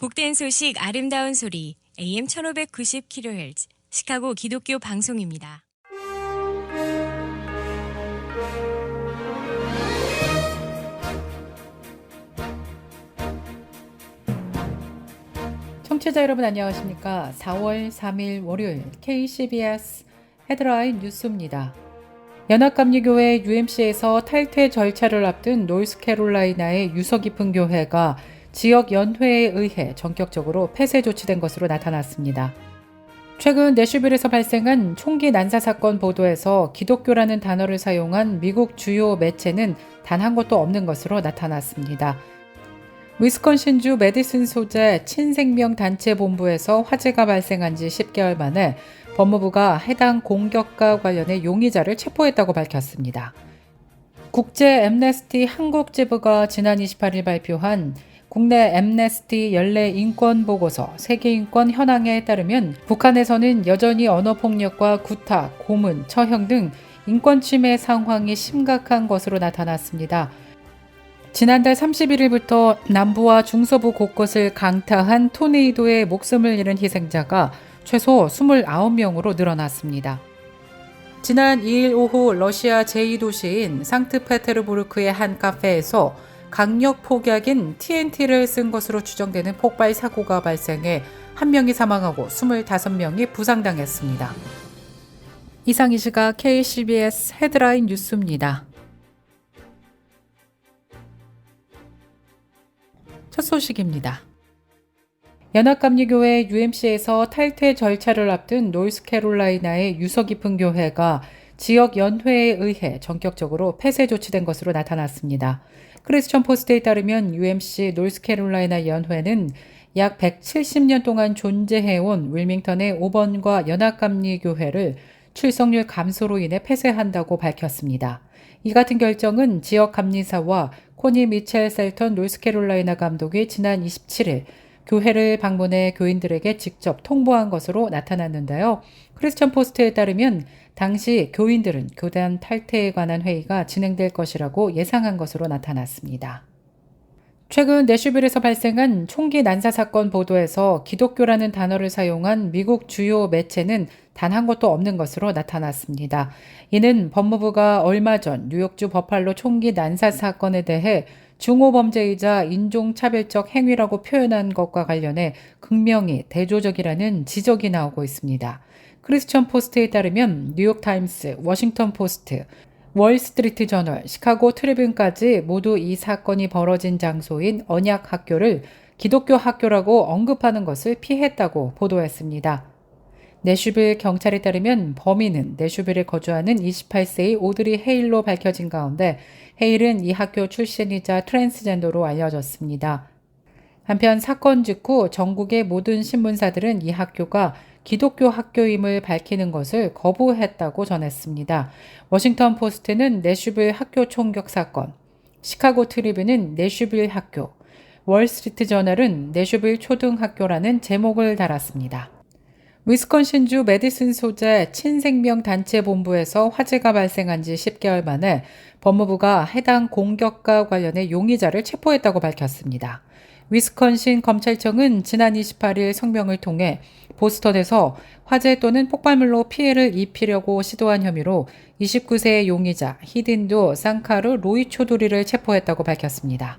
복된 소식 아름다운 소리 AM 1590kHz 시카고 기독교 방송입니다. 청취자 여러분 안녕하십니까? 4월 3일 월요일 KCBS 헤드라인 뉴스입니다. 연합감리교회 UMC에서 탈퇴 절차를 앞둔 노스캐롤라이나의 유서 깊은 교회가 지역 연회에 의해 전격적으로 폐쇄 조치된 것으로 나타났습니다. 최근 내슈빌에서 발생한 총기 난사 사건 보도에서 기독교라는 단어를 사용한 미국 주요 매체는 단 한 곳도 없는 것으로 나타났습니다. 위스콘신주 메디슨 소재 친생명단체본부에서 화재가 발생한 지 10개월 만에 법무부가 해당 공격과 관련해 용의자를 체포했다고 밝혔습니다. 국제 앰네스티 한국지부가 지난 28일 발표한 국내 앰네스티 연례 인권 보고서 세계인권 현황에 따르면 북한에서는 여전히 언어폭력과 구타, 고문, 처형 등 인권 침해 상황이 심각한 것으로 나타났습니다. 지난달 31일부터 남부와 중서부 곳곳을 강타한 토네이도에 목숨을 잃은 희생자가 최소 29명으로 늘어났습니다. 지난 2일 오후 러시아 제2도시인 상트페테르부르크의 한 카페에서 강력 폭약인 TNT를 쓴 것으로 추정되는 폭발 사고가 발생해 1명이 사망하고 25명이 부상당했습니다. 이상 이 시각 KCBS 헤드라인 뉴스입니다. 첫 소식입니다. 연합감리교회 UMC에서 탈퇴 절차를 앞둔 노스캐롤라이나의 유서 깊은 교회가 지역 연회에 의해 전격적으로 폐쇄 조치된 것으로 나타났습니다. 크리스천 포스트에 따르면 UMC 노스캐롤라이나 연회는 약 170년 동안 존재해온 윌밍턴의 5번과 연합감리교회를 출석률 감소로 인해 폐쇄한다고 밝혔습니다. 이 같은 결정은 지역 감리사와 코니 미첼 셀턴 노스캐롤라이나 감독이 지난 27일 교회를 방문해 교인들에게 직접 통보한 것으로 나타났는데요. 크리스천 포스트에 따르면 당시 교인들은 교단 탈퇴에 관한 회의가 진행될 것이라고 예상한 것으로 나타났습니다. 최근 내슈빌에서 발생한 총기 난사 사건 보도에서 기독교라는 단어를 사용한 미국 주요 매체는 단 한 곳도 없는 것으로 나타났습니다. 이는 법무부가 얼마 전 뉴욕주 버팔로 총기 난사 사건에 대해 중호범죄이자 인종차별적 행위라고 표현한 것과 관련해 극명히 대조적이라는 지적이 나오고 있습니다. 크리스천 포스트에 따르면 뉴욕타임스, 워싱턴 포스트, 월스트리트 저널, 시카고 트리뷴까지 모두 이 사건이 벌어진 장소인 언약 학교를 기독교 학교라고 언급하는 것을 피했다고 보도했습니다. 내슈빌 경찰에 따르면 범인은 내슈빌에 거주하는 28세의 오드리 헤일로 밝혀진 가운데 헤일은 이 학교 출신이자 트랜스젠더로 알려졌습니다. 한편 사건 직후 전국의 모든 신문사들은 이 학교가 기독교 학교임을 밝히는 것을 거부했다고 전했습니다. 워싱턴 포스트는 내슈빌 학교 총격 사건, 시카고 트리뷴은 내슈빌 학교, 월스트리트 저널은 내슈빌 초등학교라는 제목을 달았습니다. 위스콘신주 메디슨 소재 친생명단체본부에서 화재가 발생한 지 10개월 만에 법무부가 해당 공격과 관련해 용의자를 체포했다고 밝혔습니다. 위스콘신 검찰청은 지난 28일 성명을 통해 보스턴에서 화재 또는 폭발물로 피해를 입히려고 시도한 혐의로 29세의 용의자 히딘도 상카르 로이 초두리를 체포했다고 밝혔습니다.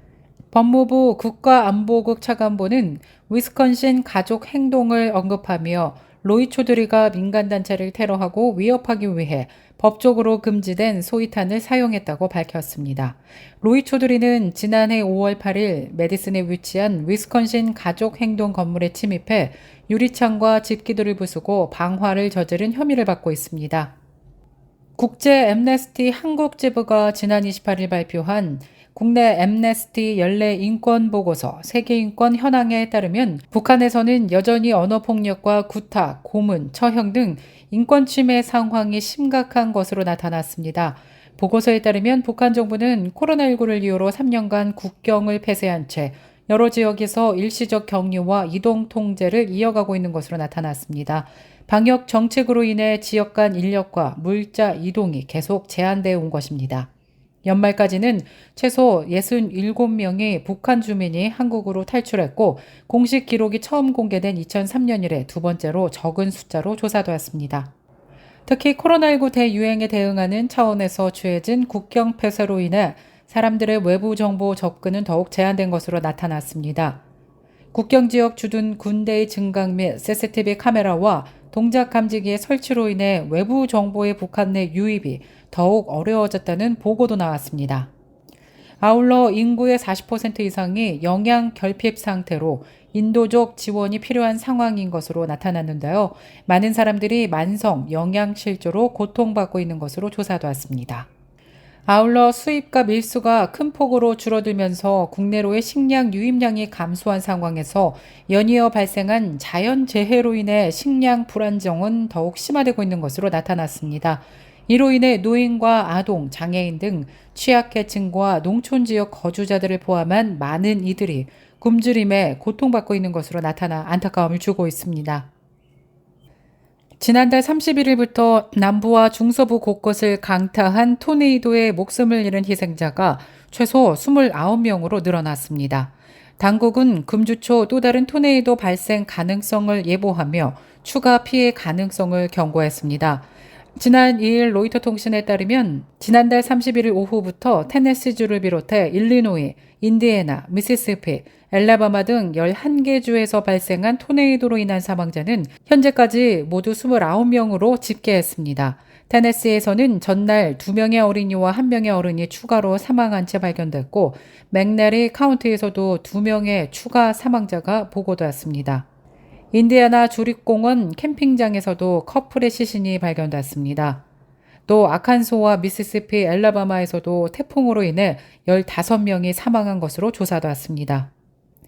법무부 국가안보국 차관보는 위스콘신 가족 행동을 언급하며 로이 초두리가 민간단체를 테러하고 위협하기 위해 법적으로 금지된 소위탄을 사용했다고 밝혔습니다. 로이 초두리는 지난해 5월 8일 메디슨에 위치한 위스콘신 가족 행동 건물에 침입해 유리창과 집기들을 부수고 방화를 저지른 혐의를 받고 있습니다. 국제 앰네스티 한국지부가 지난 28일 발표한 국내 앰네스티 연례 인권 보고서 세계인권 현황에 따르면 북한에서는 여전히 언어폭력과 구타, 고문, 처형 등 인권 침해 상황이 심각한 것으로 나타났습니다. 보고서에 따르면 북한 정부는 코로나19를 이유로 3년간 국경을 폐쇄한 채 여러 지역에서 일시적 격리와 이동 통제를 이어가고 있는 것으로 나타났습니다. 방역 정책으로 인해 지역 간 인력과 물자 이동이 계속 제한되어 온 것입니다. 연말까지는 최소 67명의 북한 주민이 한국으로 탈출했고 공식 기록이 처음 공개된 2003년 이래 두 번째로 적은 숫자로 조사되었습니다. 특히 코로나19 대유행에 대응하는 차원에서 취해진 국경 폐쇄로 인해 사람들의 외부 정보 접근은 더욱 제한된 것으로 나타났습니다. 국경 지역 주둔 군대의 증강 및 CCTV 카메라와 동작 감지기의 설치로 인해 외부 정보의 북한 내 유입이 더욱 어려워졌다는 보고도 나왔습니다. 아울러 인구의 40% 이상이 영양 결핍 상태로 인도적 지원이 필요한 상황인 것으로 나타났는데요. 많은 사람들이 만성 영양실조로 고통받고 있는 것으로 조사되었습니다. 아울러 수입과 밀수가 큰 폭으로 줄어들면서 국내로의 식량 유입량이 감소한 상황에서 연이어 발생한 자연재해로 인해 식량 불안정은 더욱 심화되고 있는 것으로 나타났습니다. 이로 인해 노인과 아동, 장애인 등 취약계층과 농촌지역 거주자들을 포함한 많은 이들이 굶주림에 고통받고 있는 것으로 나타나 안타까움을 주고 있습니다. 지난달 31일부터 남부와 중서부 곳곳을 강타한 토네이도에 목숨을 잃은 희생자가 최소 29명으로 늘어났습니다. 당국은 금주 초 또 다른 토네이도 발생 가능성을 예보하며 추가 피해 가능성을 경고했습니다. 지난 2일 로이터 통신에 따르면 지난달 31일 오후부터 테네시주를 비롯해 일리노이, 인디애나, 미시시피, 엘라바마 등 11개 주에서 발생한 토네이도로 인한 사망자는 현재까지 모두 29명으로 집계했습니다. 테네시에서는 전날 2명의 어린이와 1명의 어른이 추가로 사망한 채 발견됐고 맥나리 카운티에서도 2명의 추가 사망자가 보고되었습니다. 인디애나 주립공원 캠핑장에서도 커플의 시신이 발견됐습니다. 또 아칸소와 미시시피, 엘라바마에서도 태풍으로 인해 15명이 사망한 것으로 조사되었습니다.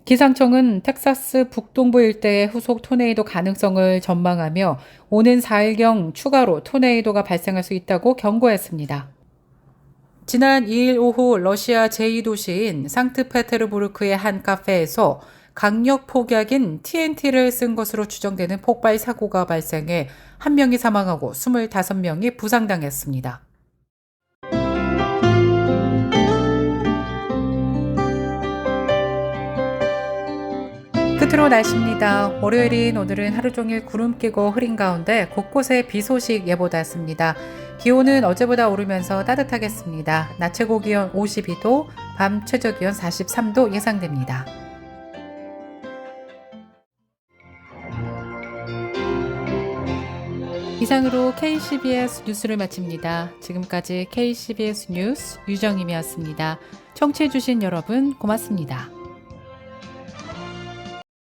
기상청은 텍사스 북동부 일대의 후속 토네이도 가능성을 전망하며 오는 4일경 추가로 토네이도가 발생할 수 있다고 경고했습니다. 지난 2일 오후 러시아 제2도시인 상트페테르부르크의 한 카페에서 강력 폭약인 TNT를 쓴 것으로 추정되는 폭발 사고가 발생해 1명이 사망하고 25명이 부상당했습니다. 끝으로 날씨입니다. 월요일인 오늘은 하루 종일 구름 끼고 흐린 가운데 곳곳에 비 소식 예보됐습니다. 기온은 어제보다 오르면서 따뜻하겠습니다. 낮 최고 기온 52도, 밤 최저 기온 43도 예상됩니다. 이상으로 KCBS 뉴스를 마칩니다. 지금까지 KCBS 뉴스 유정임이었습니다. 청취해주신 여러분 고맙습니다.